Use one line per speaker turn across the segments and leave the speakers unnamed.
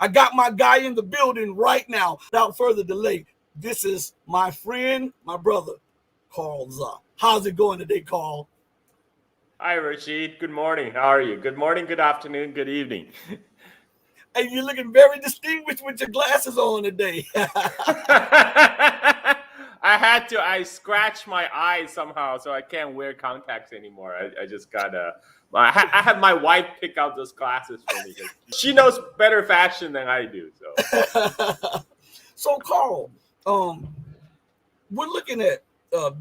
I got my guy in the building right now. Without further delay, this is my friend, my brother, Carl Zah. How's it going today, Carl?
Hi, Rashid. Good morning. How are you? Good morning, good afternoon, good evening.
Hey, you're looking very distinguished with your glasses on today.
I scratched my eyes somehow, so I can't wear contacts anymore. I just gotta. I had my wife pick out those glasses for me because she knows better fashion than I do.
So, Carl, we're looking at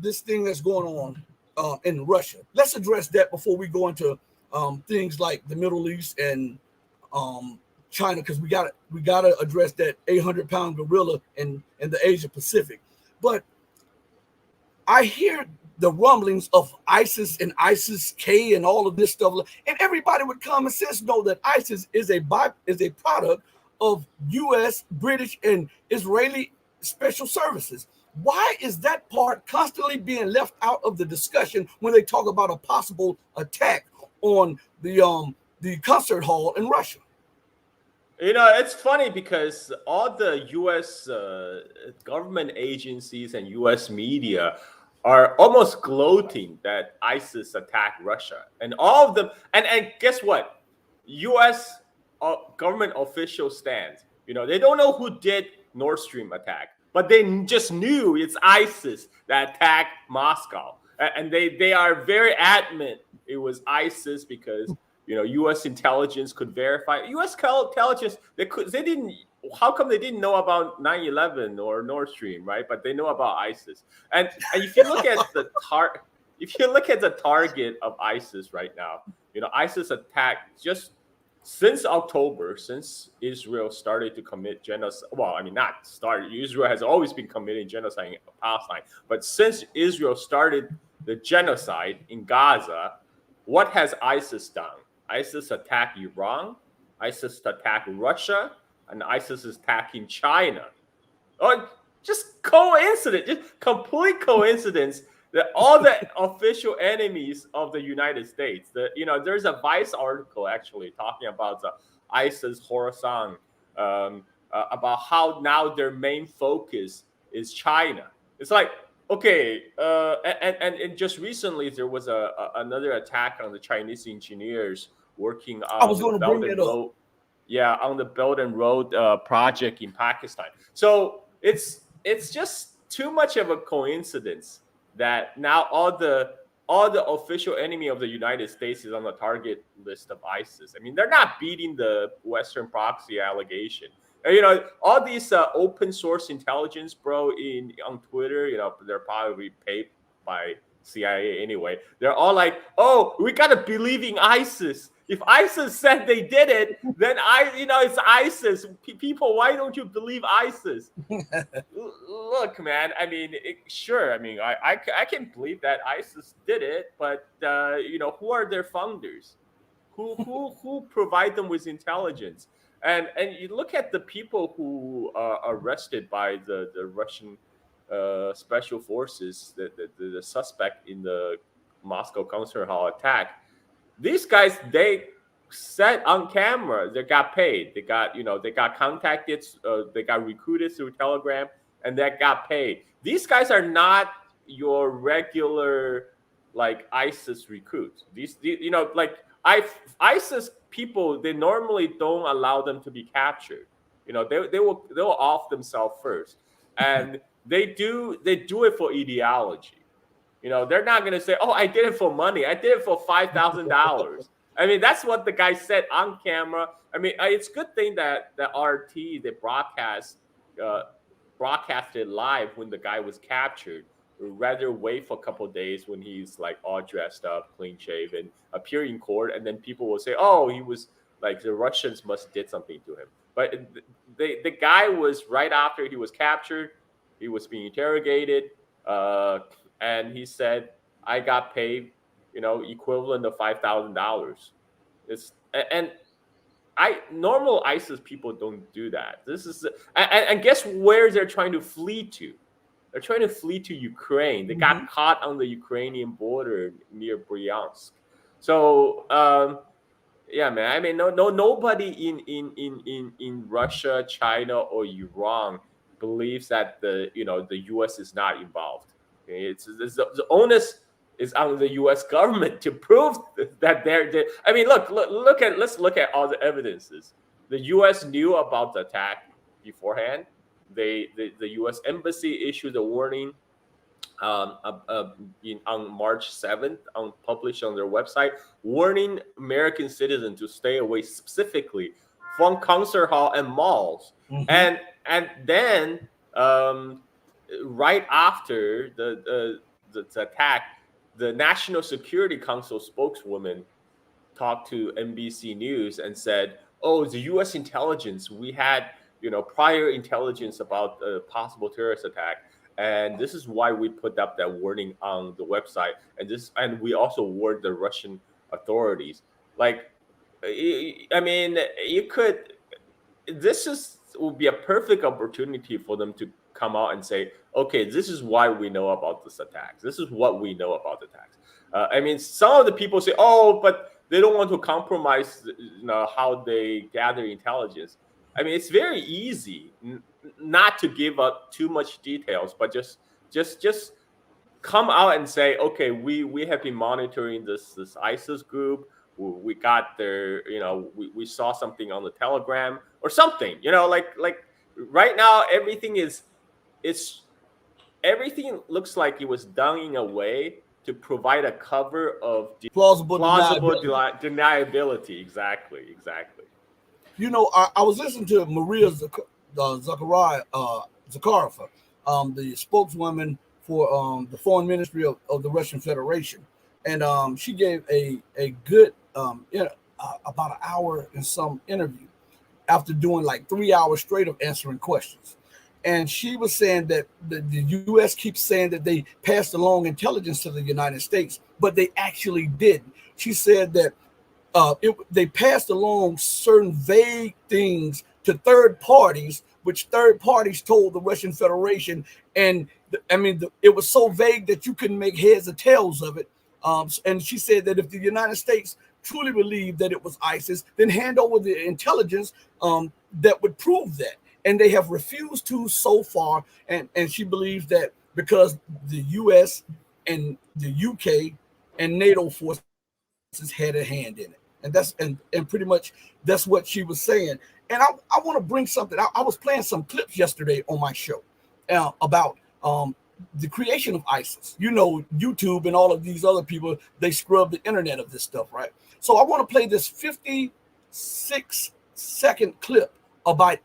this thing that's going on in Russia. Let's address that before we go into things like the Middle East and China, because we gotta address that 800-pound gorilla in the Asia Pacific. But I hear the rumblings of ISIS and ISIS-K and all of this stuff, and everybody with common sense know that ISIS is a product of U.S., British, and Israeli special services. Why is that part constantly being left out of the discussion when they talk about a possible attack on the concert hall in Russia?
It's funny because all the U.S. Government agencies and U.S. media are almost gloating that ISIS attacked Russia, and all of them. And guess what? U.S. Government officials stand. They don't know who did Nord Stream attack, but they just knew it's ISIS that attacked Moscow, and they are very adamant it was ISIS because U.S. intelligence could verify. U.S. intelligence they didn't. How come they didn't know about 9/11 or Nord Stream, right? But they know about ISIS. And if you look at the target of ISIS right now, ISIS attacked just since October, since Israel started to commit genocide. Well, I mean, not started. Israel has always been committing genocide in Palestine, but since Israel started the genocide in Gaza, what has ISIS done? ISIS attacked Iran, ISIS attacked Russia, and ISIS is attacking China. Oh, just coincidence, just complete coincidence that all the official enemies of the United States, there's a Vice article actually talking about the ISIS Khorasan, about how now their main focus is China. It's like, okay, and just recently there was another attack on the Chinese engineers working
I was
on the
going to
Belt
bring
and
that up.
Road, yeah, on the Belt and Road project in Pakistan. So it's just too much of a coincidence that now all the official enemy of the United States is on the target list of ISIS. I mean, they're not beating the Western proxy allegation. All these open source intelligence, bro, on Twitter, they're probably paid by CIA anyway. They're all like, "Oh, we gotta believe in ISIS. If ISIS said they did it, then it's ISIS. People, why don't you believe ISIS?" Look, man. I mean, sure. I mean, I can believe that ISIS did it, but who are their funders? Who provide them with intelligence? And you look at the people who are arrested by the Russian special forces, the suspect in the Moscow concert hall attack. These guys, they said on camera they got paid. They got contacted. They got recruited through Telegram, and they got paid. These guys are not your regular like ISIS recruits. Like ISIS people, they normally don't allow them to be captured. They will off themselves first, and they do it for ideology. They're not going to say, "Oh, I did it for money. I did it for $5,000." I mean, that's what the guy said on camera. I mean, it's a good thing that the RT, the broadcasted live when the guy was captured, rather wait for a couple of days when he's like all dressed up, clean shaven, appear in court, and then people will say, "Oh, he was like the Russians must did something to him." But the guy was right after he was captured, he was being interrogated, and he said, "I got paid, equivalent of $5,000." And I normal ISIS people don't do that. This is and guess where they're trying to flee to? They're trying to flee to Ukraine. They got caught on the Ukrainian border near Bryansk. So Yeah, man. I mean, nobody in Russia, China, or Iran believes that the U.S. is not involved. Okay? It's the onus is on the U.S. government to prove that they're. I mean, let's look at all the evidences. The U.S. knew about the attack beforehand. The U.S. embassy issued a warning on March 7th, published on their website, warning American citizens to stay away specifically from concert hall and malls.
Mm-hmm.
And then um, right after the attack, the National Security Council spokeswoman talked to NBC News and said, "Oh, the U.S. intelligence. We had prior intelligence about a possible terrorist attack, and this is why we put up that warning on the website. And we also warned the Russian authorities. Like, I mean, you could. This is would be a perfect opportunity for them to come out and say, okay, this is why we know about this attacks. This is what we know about the attacks. I mean, some of the people say, oh, but they don't want to compromise, how they gather intelligence. I mean, it's very easy not to give up too much details, but just come out and say, okay, we have been monitoring this ISIS group. We got their, we saw something on the Telegram or something. Like right now, it's everything looks like it was done in a way to provide a cover of
Plausible
deniability. Exactly.
I was listening to Maria Zakharova, the spokeswoman for the foreign ministry of the Russian Federation, and she gave a good about an hour and some interview after doing like 3 hours straight of answering questions. And she was saying that the U.S. keeps saying that they passed along intelligence to the United States, but they actually didn't. She said that they passed along certain vague things to third parties, which third parties told the Russian Federation. And it was so vague that you couldn't make heads or tails of it. And she said that if the United States truly believed that it was ISIS, then hand over the intelligence that would prove that. And they have refused to so far. And she believes that because the U.S. and the UK and NATO forces had a hand in it. And that's and pretty much that's what she was saying. And I want to bring something. I was playing some clips yesterday on my show about the creation of ISIS. YouTube and all of these other people, they scrub the internet of this stuff, right? So I want to play this 56-second clip about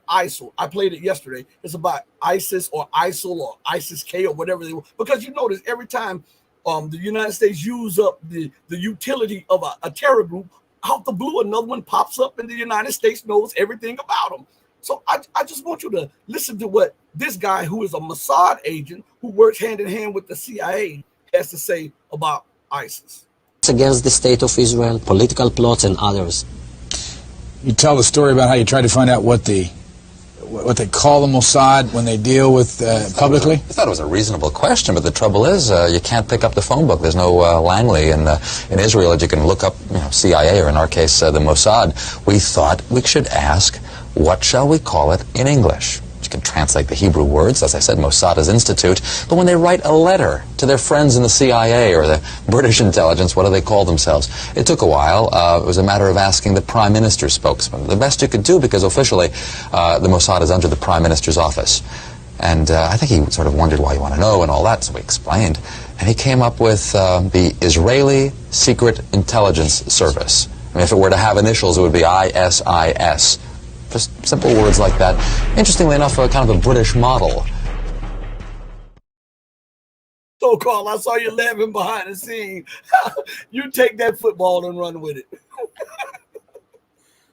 ISIL. I played it yesterday. It's about ISIS or ISIL or ISIS-K or whatever they were. Because you notice every time the United States use up the utility of a terror group, out the blue, another one pops up and the United States knows everything about them. So I just want you to listen to what this guy, who is a Mossad agent, who works hand in hand with the CIA, has to say about ISIS.
Against the state of Israel, political plots and others.
You tell the story about how you tried to find out what they call the Mossad when they deal with publicly?
I thought it was a reasonable question, but the trouble is you can't pick up the phone book. There's no Langley in Israel that you can look up, CIA, or in our case, the Mossad. We thought we should ask, what shall we call it in English? You can translate the Hebrew words, as I said, Mossad is institute, but when they write a letter to their friends in the CIA or the British intelligence, what do they call themselves? It took a while. It was a matter of asking the Prime Minister's spokesman. The best you could do, because officially the Mossad is under the Prime Minister's office. And I think he sort of wondered why you want to know and all that, so we explained. And he came up with the Israeli Secret Intelligence Service. I mean, if it were to have initials, it would be ISIS. Just simple words like that. Interestingly enough, kind of a British model.
So, Carl, I saw you laughing behind the scene. You take that football and run with it.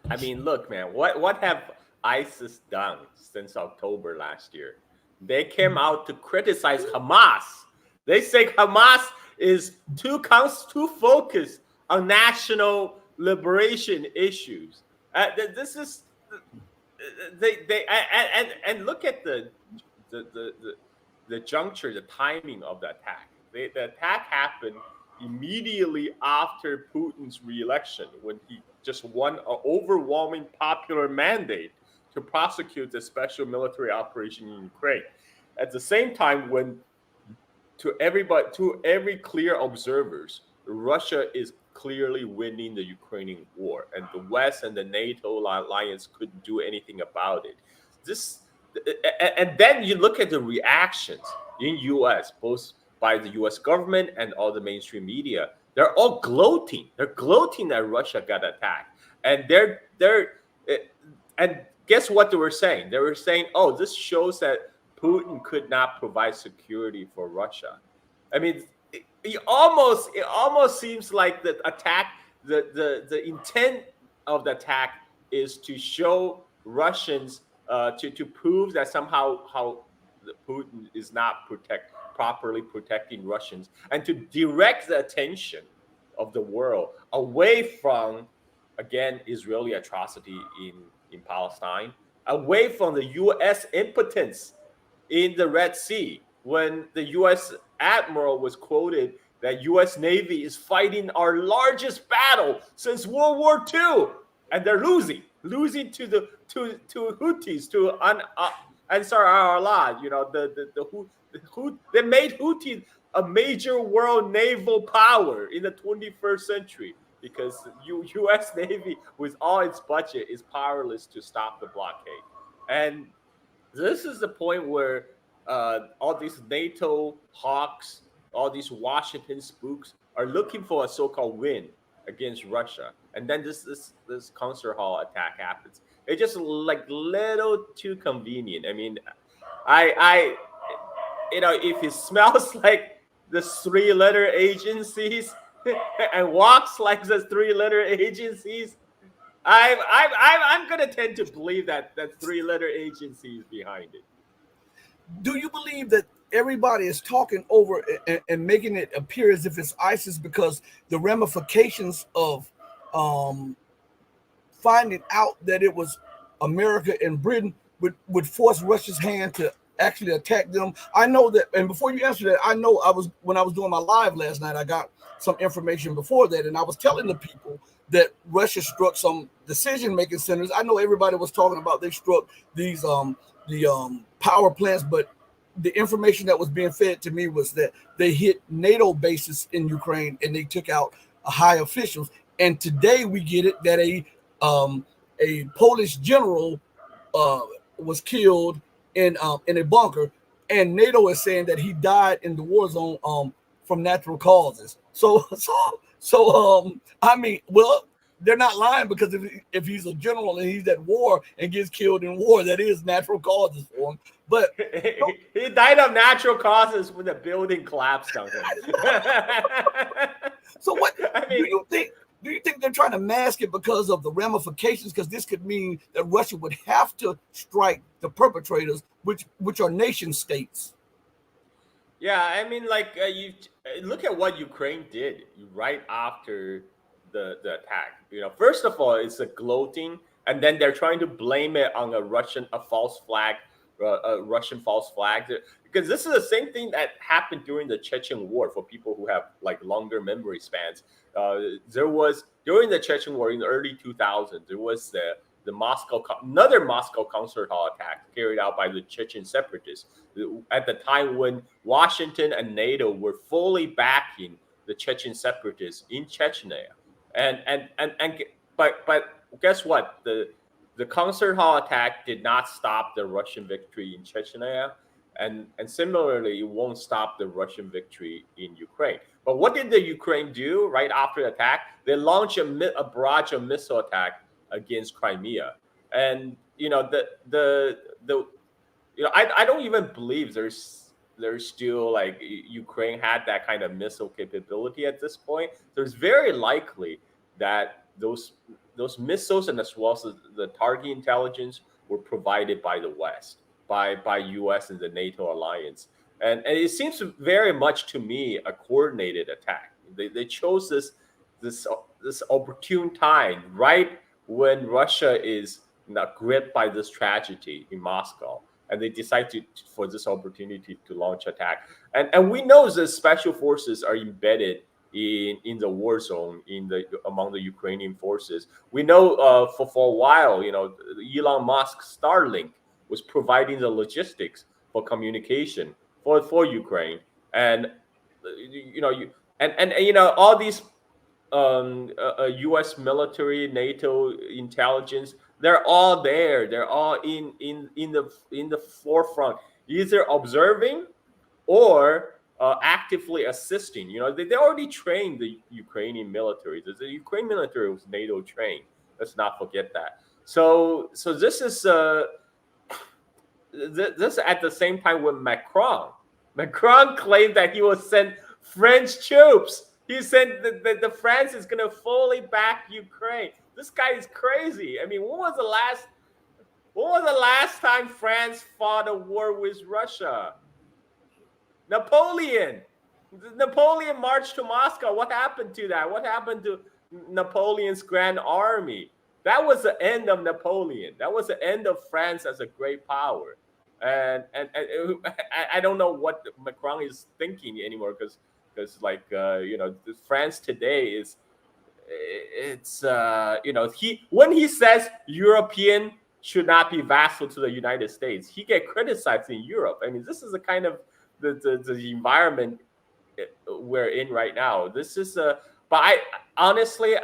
I mean, look, man, what have ISIS done since October last year? They came out to criticize Hamas. They say Hamas is too focused on national liberation issues. This is and look at the juncture, the timing of the attack. The attack happened immediately after Putin's re-election, when he just won an overwhelming popular mandate to prosecute the special military operation in Ukraine. At the same time, when to every clear observers, Russia is clearly winning the Ukrainian war, and the West and the NATO alliance couldn't do anything about it. This, and then you look at the reactions in U.S., both by the U.S. government and all the mainstream media. They're all gloating. They're gloating that Russia got attacked, and and guess what they were saying? They were saying, "Oh, this shows that Putin could not provide security for Russia." I mean, it almost seems like the attack, the intent of the attack is to show Russians, to prove that somehow how Putin is not properly protecting Russians, and to direct the attention of the world away from, again, Israeli atrocity in Palestine, away from the U.S. impotence in the Red Sea, when the U.S. admiral was quoted that U.S. Navy is fighting our largest battle since World War II, and they're losing to the Houthis, to Ansar Allah. You know, they made Houthis a major world naval power in the 21st century, because U.S. Navy, with all its budget, is powerless to stop the blockade. And this is the point where all these NATO hawks, all these Washington spooks are looking for a so-called win against Russia, and then this concert hall attack happens. It's just like little too convenient. I mean, I if it smells like the three-letter agencies and walks like the three-letter agencies, I'm gonna tend to believe that three-letter agency is behind it.
Do you believe that everybody is talking over and making it appear as if it's ISIS because the ramifications of finding out that it was America and Britain would force Russia's hand to actually attack them? I know that, and before you answer that, I know when I was doing my live last night, I got some information before that, and I was telling the people that Russia struck some decision-making centers. I know everybody was talking about they struck these the power plants, but the information that was being fed to me was that they hit NATO bases in Ukraine and they took out high officials. And today we get it that a Polish general was killed in a bunker, and NATO is saying that he died in the war zone from natural causes. So I mean, well, they're not lying, because if he's a general and he's at war and gets killed in war, that is natural causes for him. But
he died of natural causes when the building collapsed on him.
So what do you think? Do you think they're trying to mask it because of the ramifications? Because this could mean that Russia would have to strike the perpetrators, which are nation states.
Yeah, I mean, like you look at what Ukraine did right after the attack. You know, first of all, it's a gloating, and then they're trying to blame it on a Russian false flag, because this is the same thing that happened during the Chechen War. For people who have like longer memory spans, there was during the Chechen War in the early 2000s, there was another Moscow concert hall attack carried out by the Chechen separatists at the time when Washington and NATO were fully backing the Chechen separatists in Chechnya. But guess what? The concert hall attack did not stop the Russian victory in Chechnya, and similarly, it won't stop the Russian victory in Ukraine. But what did the Ukraine do right after the attack? They launched a barrage of missile attack against Crimea, and I don't even believe there's still like Ukraine had that kind of missile capability at this point. There's very likely that those missiles, and as well as the target intelligence, were provided by the West, by US and the NATO alliance. And it seems very much to me a coordinated attack. They chose this opportune time right when Russia is gripped by this tragedy in Moscow, and they decide for this opportunity to launch attack. And we know the special forces are embedded in the war zone among the Ukrainian forces. We know for a while, Elon Musk Starlink was providing the logistics for communication for Ukraine, and all these U.S. military, NATO intelligence, they're all there. They're all in the forefront, either observing or actively assisting. They already trained the Ukrainian military. The Ukrainian military was NATO trained. Let's not forget that. So this is this at the same time with Macron. Macron claimed that he will send French troops. He said that the France is going to fully back Ukraine. This guy is crazy. I mean, when was the last time France fought a war with Russia? Napoleon marched to Moscow. What happened to that? What happened to Napoleon's Grand Army? That was the end of Napoleon. That was the end of France as a great power. And I don't know what Macron is thinking anymore, because France today when he says European should not be vassal to the United States, he get criticized in Europe. I mean, this is the kind of the environment we're in right now. This is but I honestly,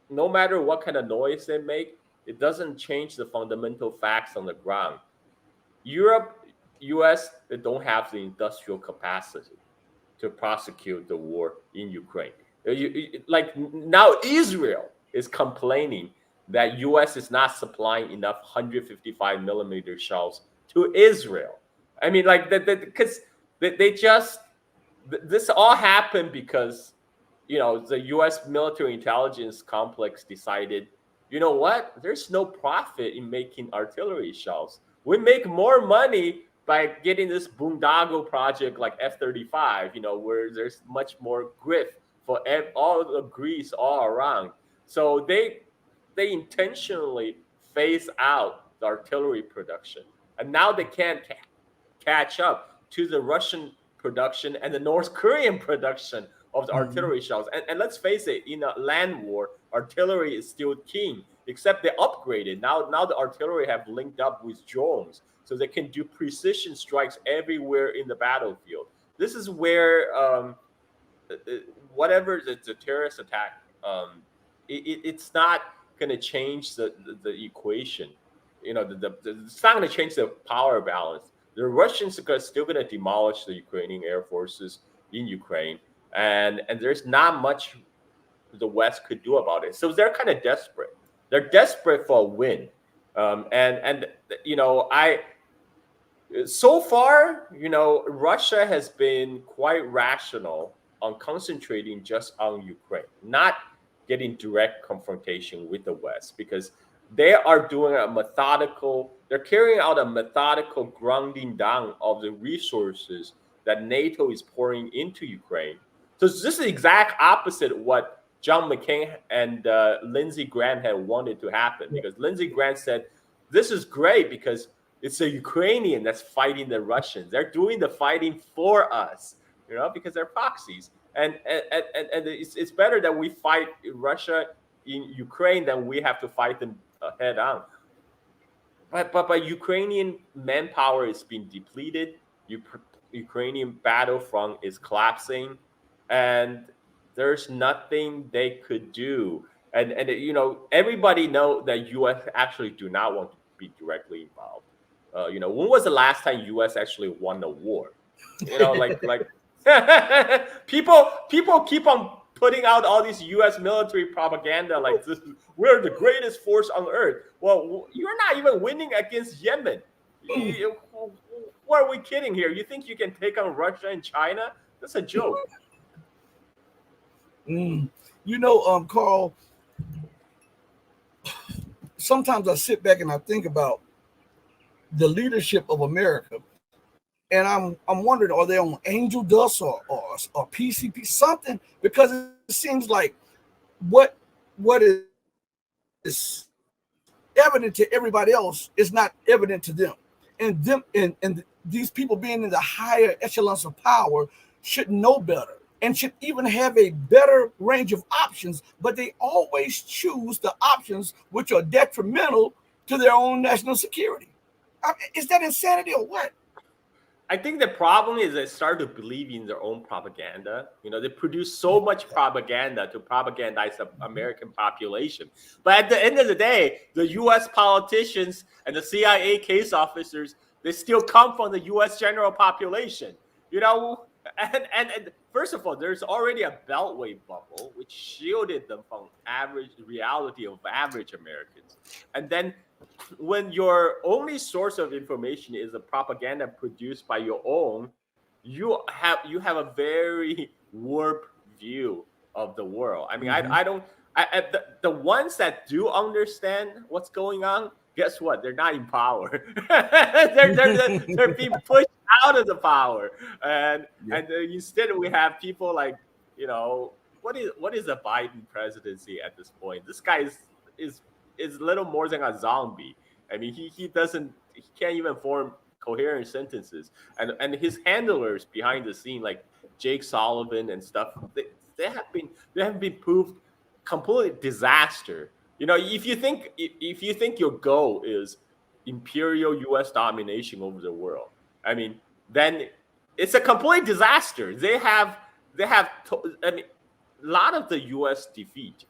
no matter what kind of noise they make, it doesn't change the fundamental facts on the ground. Europe, US, they don't have the industrial capacity to prosecute the war in Ukraine. Like now, Israel is complaining that US is not supplying enough 155 millimeter shells to Israel. I mean, like because this all happened because the U.S. military intelligence complex decided, you know what? There's no profit in making artillery shells. We make more money by getting this boondoggle project like F-35, where there's much more grift for all the grease all around. So they intentionally phase out the artillery production, and now they can't catch up to the Russian production and the North Korean production of the artillery shells. And let's face it, in a land war, artillery is still king, except they upgraded. Now the artillery have linked up with drones, so they can do precision strikes everywhere in the battlefield. This is where whatever the terrorist attack, it's not going to change the equation. It's not going to change the power balance. The Russians are still going to demolish the Ukrainian air forces in Ukraine, and there's not much the West could do about it. So they're kind of desperate. They're desperate for a win, so far, Russia has been quite rational on concentrating just on Ukraine, not getting direct confrontation with the West, because they are doing they're carrying out a methodical grounding down of the resources that NATO is pouring into Ukraine. So this is the exact opposite of what John McCain and Lindsey Graham had wanted to happen, because Lindsey Graham said, this is great because it's the Ukrainian that's fighting the Russians. They're doing the fighting for us, because they're proxies. And it's better that we fight Russia in Ukraine than we have to fight them head on. But Ukrainian manpower is being depleted. Ukrainian battlefront is collapsing, and there's nothing they could do. And everybody know that U.S. actually do not want to be directly involved. When was the last time U.S. actually won a war? Like people keep on putting out all these U.S. military propaganda like this. We're the greatest force on earth. Well, you're not even winning against Yemen. What are we kidding here? You think you can take on Russia and China? That's a joke.
Carl, sometimes I sit back and I think about the leadership of America, and I'm wondering, are they on angel dust or PCP, something? Because it seems like what is evident to everybody else is not evident to them, and these people being in the higher echelons of power should know better. and should even have a better range of options, but they always choose the options which are detrimental to their own national security. Is that insanity or what?
I think the problem is they start to believe in their own propaganda. They produce so much propaganda to propagandize the American population. But at the end of the day, the U.S. politicians and the CIA case officers, they still come from the U.S. general population. And first of all, there's already a beltway bubble which shielded them from average reality of average Americans. And then when your only source of information is a propaganda produced by your own, you have a very warped view of the world. I mean, I don't. The ones that do understand what's going on, guess what? They're not in power. they're being pushed out of the power, and instead we have people like, what is a Biden presidency at this point? This guy is little more than a zombie. I mean, he can't even form coherent sentences, and his handlers behind the scene like Jake Sullivan and stuff, they have been proved complete disaster. If you think your goal is imperial U.S. domination over the world, I mean, then it's a complete disaster. I mean, a lot of the U.S. defeat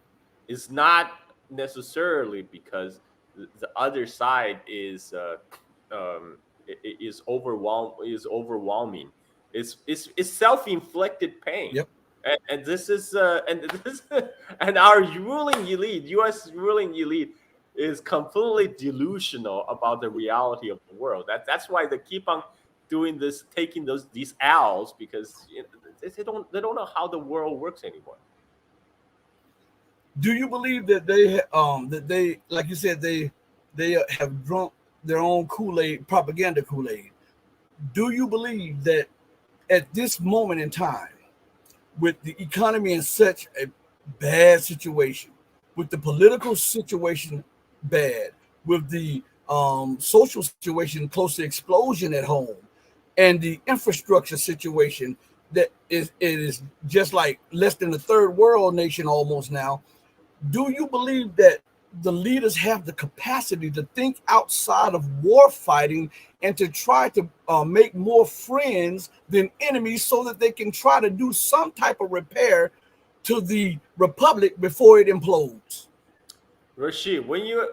is not necessarily because the other side is overwhelming. It's self-inflicted pain.
Yep.
And this is and our ruling elite, U.S. ruling elite, is completely delusional about the reality of the world. That's why they keep on doing this, taking these L's, because they don't know how the world works anymore.
Do you believe that they like you said, they have drunk their own Kool-Aid, propaganda Kool-Aid? Do you believe that at this moment in time, with the economy in such a bad situation, with the political situation bad, with the social situation close to explosion at home, and the infrastructure situation that it is just like less than a third world nation almost now, do you believe that the leaders have the capacity to think outside of war fighting and to try to make more friends than enemies so that they can try to do some type of repair to the republic before it implodes?
Rashid, when you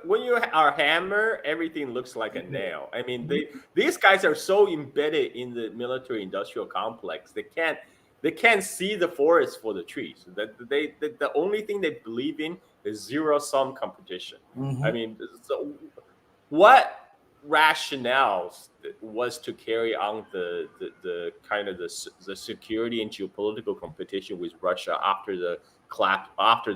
are hammer, everything looks like a nail. I mean, these guys are so embedded in the military-industrial complex, they can't see the forest for the trees. The only thing they believe in is zero-sum competition.
Mm-hmm.
I mean, so what rationales was to carry on the kind of the security and geopolitical competition with Russia after the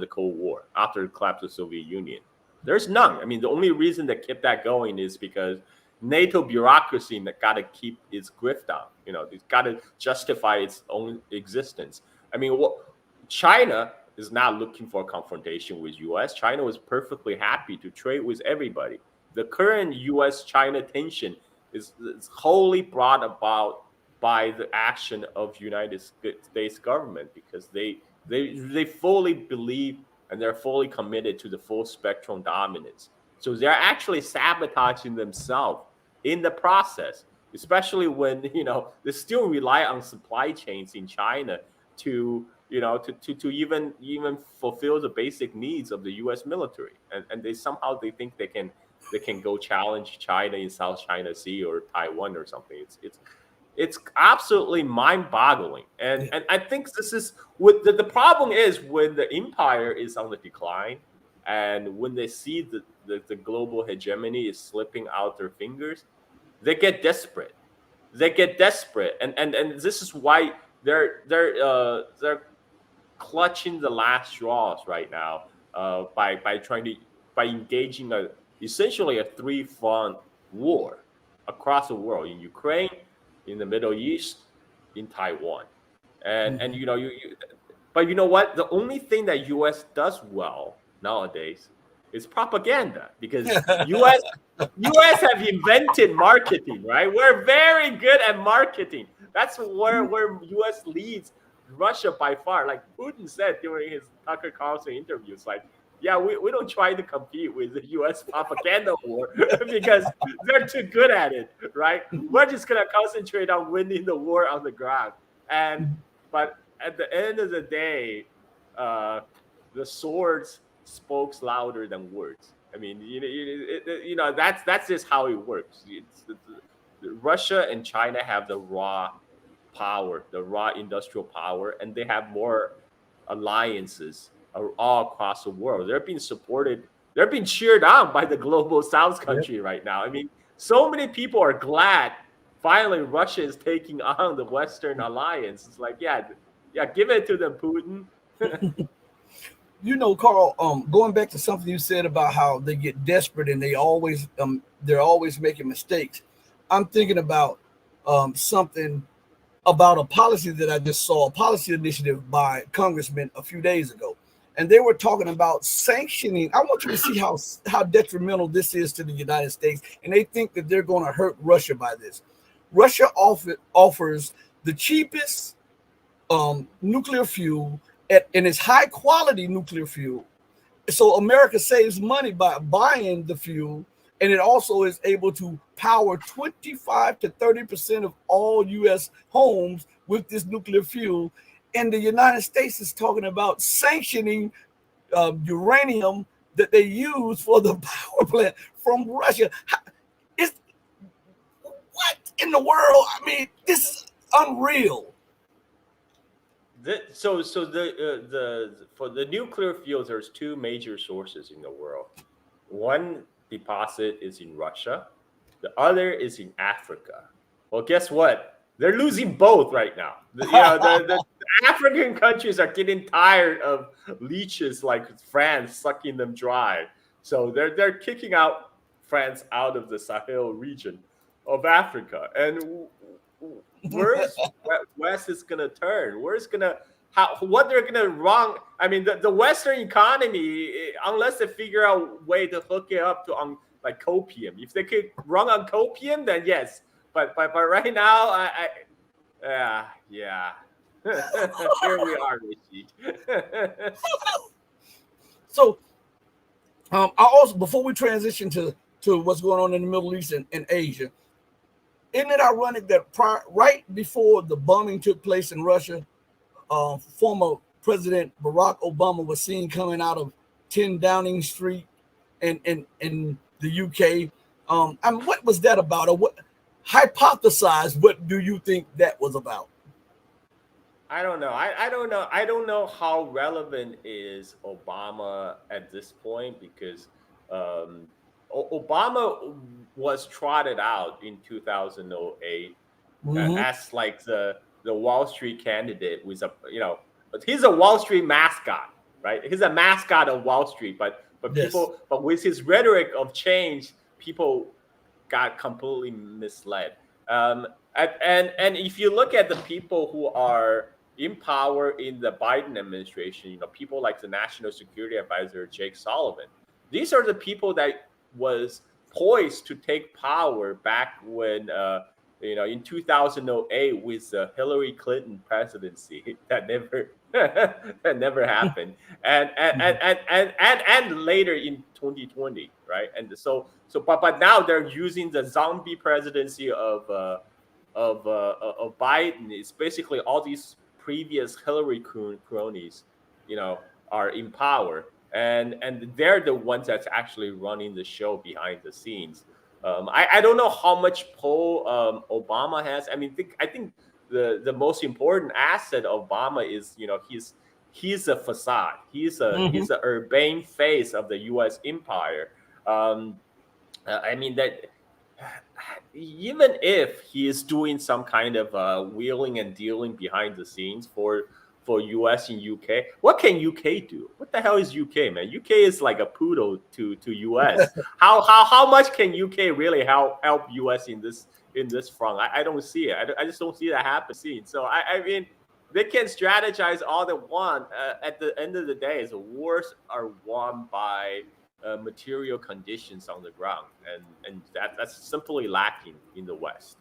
Cold War, after the collapse of the Soviet Union? There's none. I mean, the only reason that kept that going is because NATO bureaucracy that got to keep its grip down. It's got to justify its own existence. I mean, China is not looking for a confrontation with U.S. China was perfectly happy to trade with everybody. The current U.S.-China tension is wholly brought about by the action of United States government, because they fully believe and they're fully committed to the full spectrum dominance. So they're actually sabotaging themselves in the process, especially when they still rely on supply chains in China to even fulfill the basic needs of the U.S. military, and they think they can go challenge China in South China Sea or Taiwan or something. It's absolutely mind-boggling, and I think this is what the problem is when the empire is on the decline, and when they see the global hegemony is slipping out their fingers, they get desperate. And this is why they're clutching the last straws right now by engaging essentially a three-front war across the world, in Ukraine, in the Middle East, in Taiwan, and but you know what? The only thing that U.S. does well nowadays is propaganda, because U.S. have invented marketing, right? We're very good at marketing. That's where U.S. leads Russia by far, like Putin said during his Tucker Carlson interviews, like, yeah, we don't try to compete with the U.S. propaganda war because they're too good at it, right? We're just gonna concentrate on winning the war on the ground. But at the end of the day, the swords spoke louder than words. I mean, that's just how it works. Russia and China have the raw power, the raw industrial power, and they have more alliances all across the world. They're being supported, they're being cheered on by the global South country right now. I mean, so many people are glad finally Russia is taking on the Western alliance. It's like, yeah, give it to them, Putin.
Carl, going back to something you said about how they get desperate and they're always making mistakes. I'm thinking about something about a policy that I just saw, a policy initiative by congressmen a few days ago. And they were talking about sanctioning. I want you to see how detrimental this is to the United States. And they think that they're going to hurt Russia by this. Russia offers the cheapest nuclear fuel, and it's high quality nuclear fuel. So America saves money by buying the fuel, and it also is able to power 25 to 30% of all U.S. homes with this nuclear fuel. And the United States is talking about sanctioning uranium that they use for the power plant from Russia. What in the world? I mean, this is unreal.
So for the nuclear fuels, there's two major sources in the world. One deposit is in Russia. The other is in Africa. Well, guess what? They're losing both right now. The African countries are getting tired of leeches like France sucking them dry. So they're kicking out France out of the Sahel region of Africa. And where's West is gonna turn? What they're gonna wrong? I mean, the Western economy, unless they figure out a way to hook it up to like copium. If they could run on copium, then yes. But right now, yeah. Here we are, Rishi.
So, I also, before we transition to what's going on in the Middle East and Asia, isn't it ironic that right before the bombing took place in Russia, former President Barack Obama was seen coming out of 10 Downing Street in the UK? And what was that about? Or what? Hypothesize, what do you think that was about?
I don't know. I don't know how relevant is Obama at this point, because Obama was trotted out in 2008 as like the Wall Street candidate with he's a Wall Street mascot, right? He's a mascot of Wall Street, but
yes.
but with his rhetoric of change, people got completely misled. And if you look at the people who are in power in the Biden administration, people like the National Security Advisor Jake Sullivan, these are the people that was poised to take power back when in 2008 with the Hillary Clinton presidency. That never happened, and later in 2020, right? And but now they're using the zombie presidency of Biden. It's basically all these previous Hillary cronies, are in power, and they're the ones that's actually running the show behind the scenes. I don't know how much pull Obama has. I mean, I think the most important asset of Obama is he's a facade. He's a urbane face of the U.S. empire. I mean that even if he is doing some kind of wheeling and dealing behind the scenes for US and UK, what can UK do? What the hell is UK, man? UK is like a poodle to US. How much can UK really help US in this front? I don't see it. I just don't see that happening. So I mean, they can strategize all they want. At the end of the day, the wars are won by material conditions on the ground, and that's simply lacking in the West.